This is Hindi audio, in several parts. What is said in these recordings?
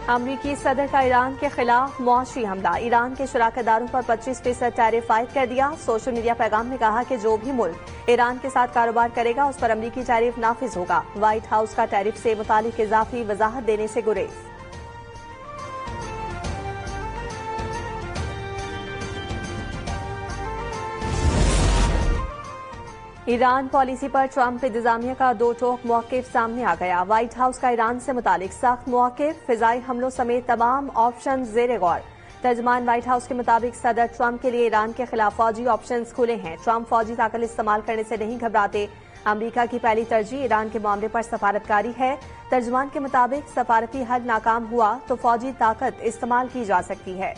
अमरीकी सदर का ईरान के खिलाफ मुआशी हमला। ईरान के शराकतदारों पर 25% टैरिफ आयद कर दिया। सोशल मीडिया पैगाम में कहा कि जो भी मुल्क ईरान के साथ कारोबार करेगा उस पर अमरीकी टैरिफ नाफिज होगा। व्हाइट हाउस का टैरिफ से मुतालिक इजाफी वजाहत देने से गुरेज। ईरान पॉलिसी पर ट्रंप इंतजामिया का दो टोक मौक़िफ़ सामने आ गया। व्हाइट हाउस का ईरान से मुतालिक सख्त मौक़िफ़, फिजाई हमलों समेत तमाम ऑप्शन ज़ेरे गौर। तर्जमान व्हाइट हाउस के मुताबिक सदर ट्रंप के लिए ईरान के खिलाफ फौजी ऑप्शन खुले हैं। ट्रंप फौजी ताकत इस्तेमाल करने से नहीं घबराते। अमरीका की पहली तरजीह ईरान के मामले पर सफारतकारी है। तर्जमान के मुताबिक सफारती हल नाकाम हुआ तो फौजी ताकत इस्तेमाल की जा सकती है।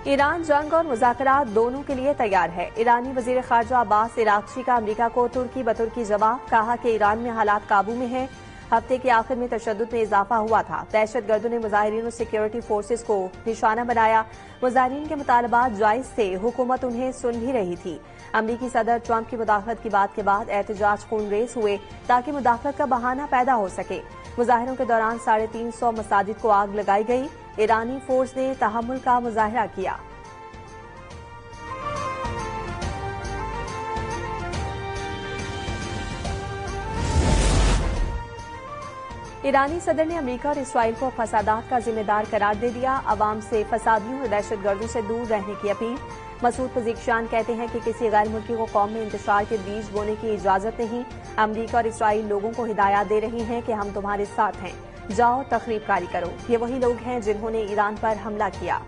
ईरान जंग और मुज़ाकरात दोनों के लिए तैयार है। ईरानी वज़ीर ख़ारजा अब्बास इराक़ची का अमरीका को तुर्की बतुर्की जवाब, कहा कि ईरान में हालात काबू में हैं। हफ्ते के आखिर में तशद्दुद में इजाफा हुआ था। दहशतगर्दों ने मुजाहिरीन और सिक्योरिटी फोर्सेज को निशाना बनाया। मुजाहिरीन के मुतालबात जायज थे, हुकूमत उन्हें सुन भी रही थी। अमरीकी सदर ट्रंप की मुदाखलत की बात के बाद एहतजाज खून रेस हुए ताकि मुदाखलत का बहाना पैदा हो सके। मुजाहिरों के दौरान 350 मसाजिद को आग लगाई गई। ईरानी फोर्स ने तहम्मुल का मुजाहरा किया। ईरानी सदर ने अमरीका और इसराइल को फसादात का जिम्मेदार करार दे दिया। अवाम से फसादियों और दहशतगर्दों से दूर रहने की अपील। मसूद पज़ेशियान कहते हैं कि किसी गैर मुल्की को कौम में इंतशार के बीज बोने की इजाजत नहीं। अमरीका और इसराइल लोगों को हिदायत दे रही हैं कि हम तुम्हारे साथ हैं, जाओ तखरीबकारी करो। ये वही लोग हैं जिन्होंने ईरान पर हमला किया।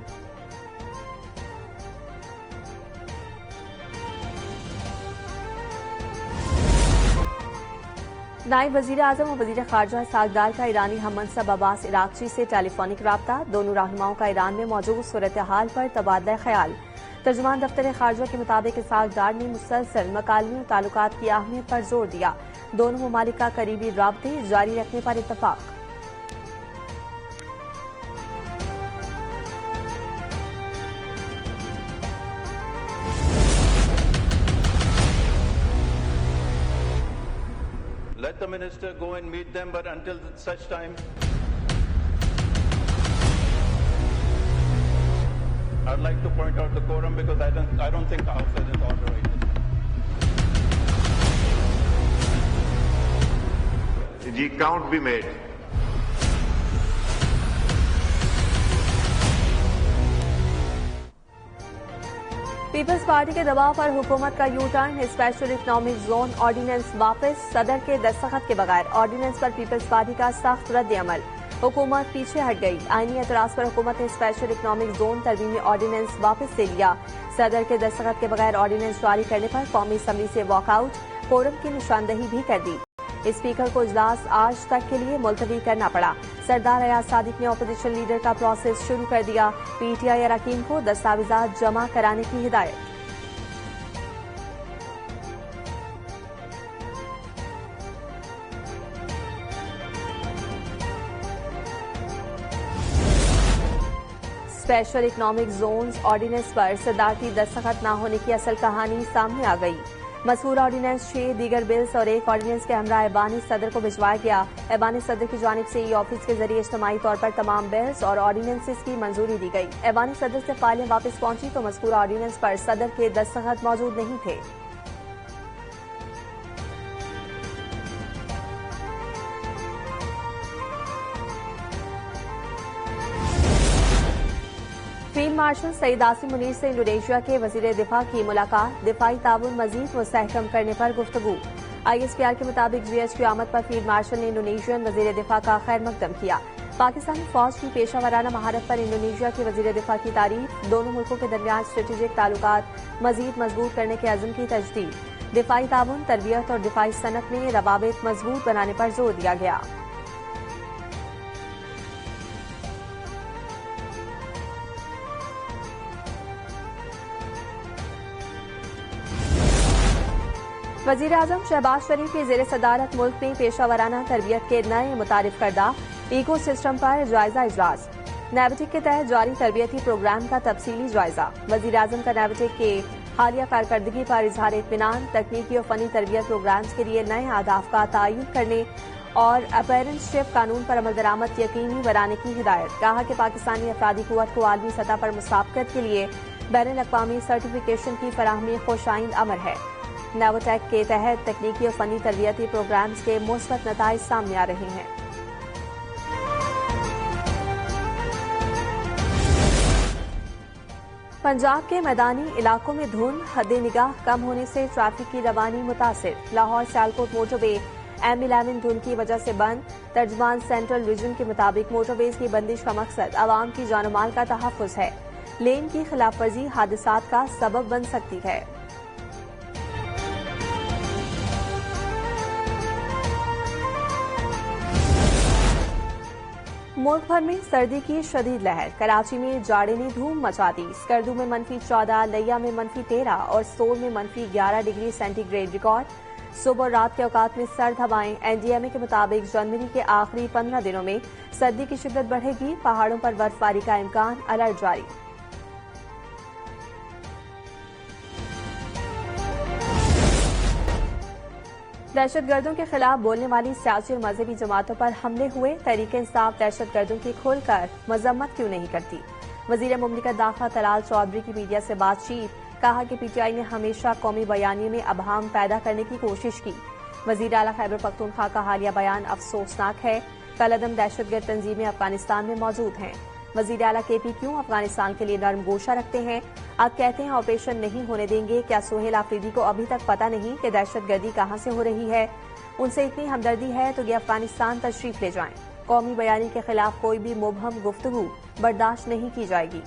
नायब वजीर आजम और वजीर खारजा सागदार का ईरानी हममनसब अब्बास इराक़ची से टेलीफोनिक राब्ता। दोनों रहनुमाओं का ईरान में मौजूद सूरत हाल पर तबादला ख्याल। तर्जुमान दफ्तर खारजा के मुताबिक सागदार ने मुसलसल मकालमी ताल्लुकात की अहमियत पर जोर दिया। दोनों ममालिक का करीबी राब्ते जारी रखने पर इत्तफाक। Let the minister go and meet them, but until such time, I'd like to point out the quorum because I don't think the House has its order right now. The count be made. Peoples Party के दबाव पर हुकूमत का U turn. Special economic zone ordinance वापस। सदर के दस्तखत के बगैर ऑर्डिनेंस पर पीपल्स पार्टी का सख्त रद्द अमल। हुकूमत पीछे हट गई। आईनी एतराज पर हुकूमत ने स्पेशल इकोनॉमिक जोन तरमीमी ऑर्डिनेंस वापस ले लिया। सदर के दस्तखत के बगैर ऑर्डिनेंस जारी करने पर कौमी असम्बली से वॉकआउट। कोरम की निशानदही भी कर दी। स्पीकर को इजलास आज तक के लिए मुलतवी करना पड़ा। सरदार अयाज सादिक ने अपोजिशन लीडर का प्रोसेस शुरू कर दिया। पीटीआई अरकान को दस्तावेजात जमा कराने की हिदायत। स्पेशल इकोनॉमिक जोन्स ऑर्डिनेंस पर सदारती दस्तखत न होने की असल कहानी सामने आ गई। मसूर ऑर्डिनेंस 6 दीगर बिल्स और एक ऑर्डिनेंस के हमरा ऐवानी सदर को भिजवाया गया। ऐवानी सदर की जानिब से ई ऑफिस के जरिए इज्तिमाई तौर पर तमाम बिल्स और ऑर्डिनेंसेस की मंजूरी दी गई। ऐवानी सदर से फाइलें वापस पहुंची तो मज़कूरा ऑर्डिनेंस पर सदर के दस्तखत मौजूद नहीं थे। फील्ड मार्शल सईद आसिम मुनीर से इंडोनेशिया के वजीर दिफा की मुलाकात। दिफाई ताउन मजीद मुस्तहकम करने पर गुफ्तगू। ISPR के मुताबिक GH की आमद पर फील्ड मार्शल ने इंडोनेशियन वजीर दिफा का खैर मकदम किया। पाकिस्तानी फौज की पेशा वराना महारत पर इंडोनेशिया के वजीर दिफा की तारीफ। दोनों मुल्कों के दरमियान स्ट्रेटेजिक ताल्लुकात मजीद मजबूत करने के अज़्म की तजदीद। दिफाई ताउन, तरबियत और दिफाई सनत में रवाबित मजबूत बनाने पर जोर दिया गया। वजीर आजम शहबाज शरीफ की जेर सदारत मुल्क में पेशा वराना तरबियत के नए मुतारिफ करदा इको सिस्टम पर जायजा इजलास। नेविटेक के तहत जारी तरबियती प्रोग्राम का तफसीली जायजा। वज़ीर-ए-आज़म का नेविटेक के हालिया कारकर्दगी पर इजहार इत्मीनान। तकनीकी और फनी तरबियत प्रोग्राम्स के लिए नए अहदाफ का तयन करने और अपेरेंटशिप कानून पर अमल दरामद यकीनी बनाने की हिदायत। कहा कि पाकिस्तानी अफरादी कुव्वत को आलमी सतह पर मुसाबकत के लिए बैनुल-अक़वामी सर्टिफिकेशन की फराहमी खुशाइंद अमर है। नेविटेक के तहत तकनीकी और फनी तरबियती प्रोग्राम्स के मुस्बत नताइज सामने आ रहे हैं। पंजाब के मैदानी इलाकों में धुंध, हद निगाह कम होने से ट्रैफिक की रवानी मुतासिर। लाहौर सियालकोट मोटरवे M11 धुंध की वजह से बंद। तर्जमान सेंट्रल विजन के मुताबिक मोटरवेज की बंदिश का मकसद आवाम की जान माल का तहफ़्फ़ुज़ है। लेन की खिलाफ वर्जी हादसात का सबब बन सकती है। मुल्क भर में सर्दी की शदीद लहर। कराची में जाड़े ने धूम मचा दी। स्कर्दू में -14, लिया में -13 और सोल में -11 डिग्री सेंटीग्रेड रिकॉर्ड। सुबह और रात के औकात में सर्द हवाएं। NDMA के मुताबिक जनवरी के आखिरी 15 दिनों में सर्दी की शिद्दत बढ़ेगी। पहाड़ों पर बर्फबारी का इम्कान, अलर्ट जारी। दहशतगर्दों के खिलाफ बोलने वाली सियासी और मजहबी जमातों पर हमले हुए। तहरीक इंसाफ दहशतगर्दों की खुलकर मजम्मत क्यों नहीं करती? वजीर मुमलिकत दाखिला तलाल चौधरी की मीडिया से बातचीत। कहा कि PTI ने हमेशा कौमी बयानी में अबहम पैदा करने की कोशिश की। वजीर आला खैबर पख्तूनख्वा का हालिया बयान अफसोसनाक है। कलअदम दहशतगर्द तंजीमें अफगानिस्तान में मौजूद हैं। वजीर आला KP क्यों अफगानिस्तान के लिए नरम गोशा रखते हैं? अब कहते हैं ऑपरेशन नहीं होने देंगे। क्या सुहेल आफरीदी को अभी तक पता नहीं कि दहशतगर्दी कहां से हो रही है? उनसे इतनी हमदर्दी है तो ये अफगानिस्तान तशरीफ ले जाएं। कौमी बयानी के खिलाफ कोई भी मुबहम गुफ्तगू बर्दाश्त नहीं की जाएगी।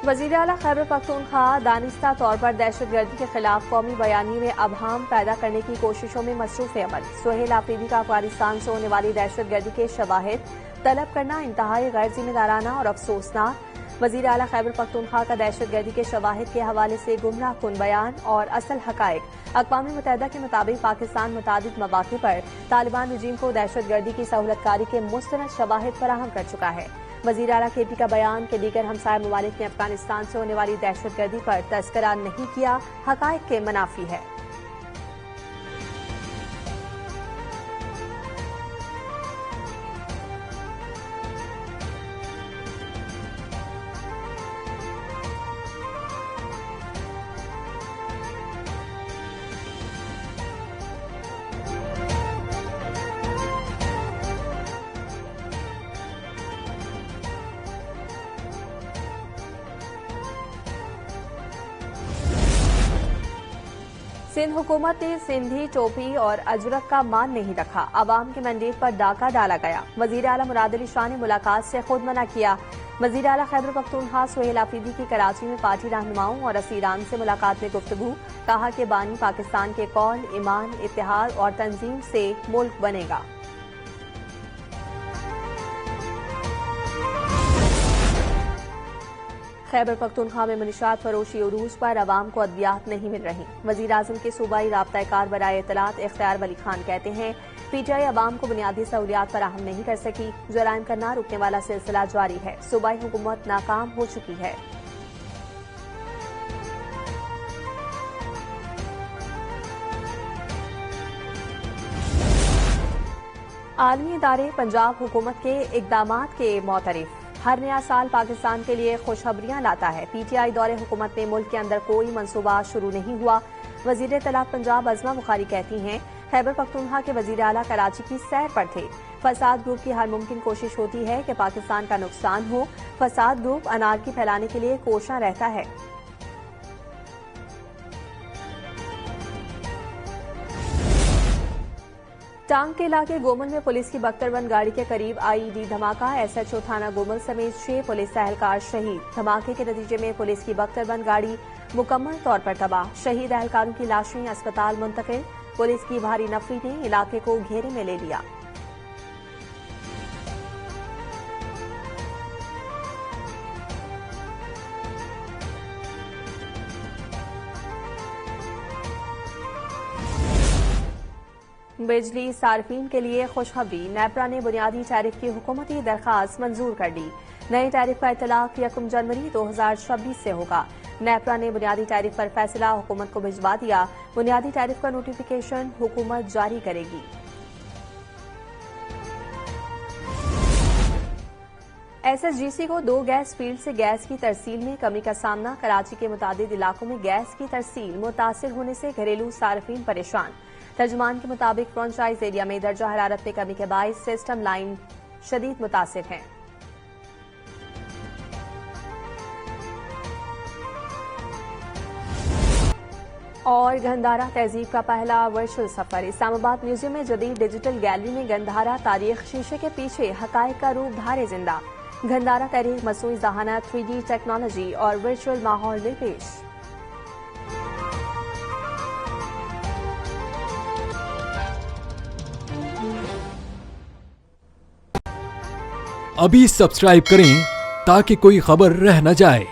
वज़ीर आला खैबर पख्तूनख्वा दानिस्ता तौर पर दहशतगर्दी के खिलाफ कौमी बयानी में अबहम पैदा करने की कोशिशों में मसरूफ अमल। सुहेल आफरीदी का अफगानिस्तान से होने वाली दहशतगर्दी के शवाहिद तलब करना इंतहाई गैर जिम्मेदाराना और अफसोसनाक। वज़ीर आला खैबर पख्तूनख्वा का दहशतगर्दी के शवाहिद के हवाले से गुमराह कुन बयान और असल हकायक। अक़वाम मुत्तहिदा के मुताबिक पाकिस्तान मुतादिद मौक़े पर तालिबान रजीम को दहशतगर्दी की सहूलतकारी के मुस्तनद शवाहिद फराहम कर चुका है। वज़ीर आला KP का बयान के दीगर हमसाया ममालिक ने अफगानिस्तान से होने वाली दहशतगर्दी पर तज़किरा नहीं किया, हकायक के मुनाफी है। सिंध हुकूमत ने सिंधी टोपी और अजरक का मान नहीं रखा। अवाम के मैंडेट पर डाका डाला गया। वजीर आला मुराद अली शाह ने मुलाकात से खुद मना किया। वजीर आला खैबर पख्तूनख्वा सुहेल आफरीदी की कराची में पार्टी रहनुमाओं और असीरान से मुलाकात में गुफ्तगू। कहा कि बानी पाकिस्तान के कौल, ईमान, इत्तेहाद और तंजीम से मुल्क बनेगा। खैबर पख्तूनख्वा में मनीशात फरोशी उरूज पर अवाम को अद्वियात नहीं मिल रही। वजीर आजम के सूबाई राब्ता-ए-कार बराए इत्तलात इख्तियार वली खान कहते हैं PTI अवाम को बुनियादी सहूलियात फराहम नहीं कर सकी। जराइम करना रुकने वाला सिलसिला जारी है। सूबाई हुकूमत नाकाम हो चुकी है। आलमी इदारे पंजाब हुकूमत के इकदामात के मोतरिफ। हर नया साल पाकिस्तान के लिए खुशखबरियां लाता है। PTI दौरे हुकूमत में मुल्क के अंदर कोई मंसूबा शुरू नहीं हुआ। वजीर इत्तलात पंजाब अज़मा बुखारी कहती हैं खैबर पख्तूनख्वा के वजीर आला कराची की सैर पर थे। फसाद ग्रुप की हर मुमकिन कोशिश होती है कि पाकिस्तान का नुकसान हो। फसाद ग्रुप अनारकी फैलाने के लिए कोशियां रहता है। टांग के इलाके गोमल में पुलिस की बख्तरबंद गाड़ी के करीब आईईडी धमाका। एसएचओ थाना गोमल समेत 6 पुलिस एहलकार शहीद। धमाके के नतीजे में पुलिस की बख्तरबंद गाड़ी मुकम्मल तौर पर तबाह। शहीद एहलकारों की लाशें अस्पताल मुंतकिल। पुलिस की भारी नफरी ने इलाके को घेरे में ले लिया। बिजली सार्फिन के लिए खुशखबरी। नेपरा ने बुनियादी टैरिफ की हुकूमती दरखास्त मंजूर कर दी। नए टैरिफ का इतलाक 1 जनवरी 2026 से होगा। नेपरा ने बुनियादी टैरिफ पर फैसला हुकूमत को भिजवा दिया। बुनियादी टैरिफ का नोटिफिकेशन हुकूमत जारी करेगी। एसएसजीसी को 2 गैस फील्ड से गैस की तरसील में कमी का सामना। कराची के मुतादिद इलाकों में गैस की तरसील मुतासिर होने से घरेलू सार्फिन परेशान। तर्जुमान के मुताबिक फ्रेंचाइज एरिया में दर्जा हरारत में कमी के बायस सिस्टम लाइन शदीद मुतासिर है। और गंधारा तहजीब का पहला वर्चुअल सफर। इस्लामाबाद म्यूजियम में जदीद डिजिटल गैलरी में गंधारा तारीख शीशे के पीछे हकायक का रूप धारे जिंदा। गंधारा तारीख मसूई जहानत 3D टेक्नोलॉजी और वर्चुअल माहौल में पेश। अभी सब्सक्राइब करें ताकि कोई खबर रह न जाए।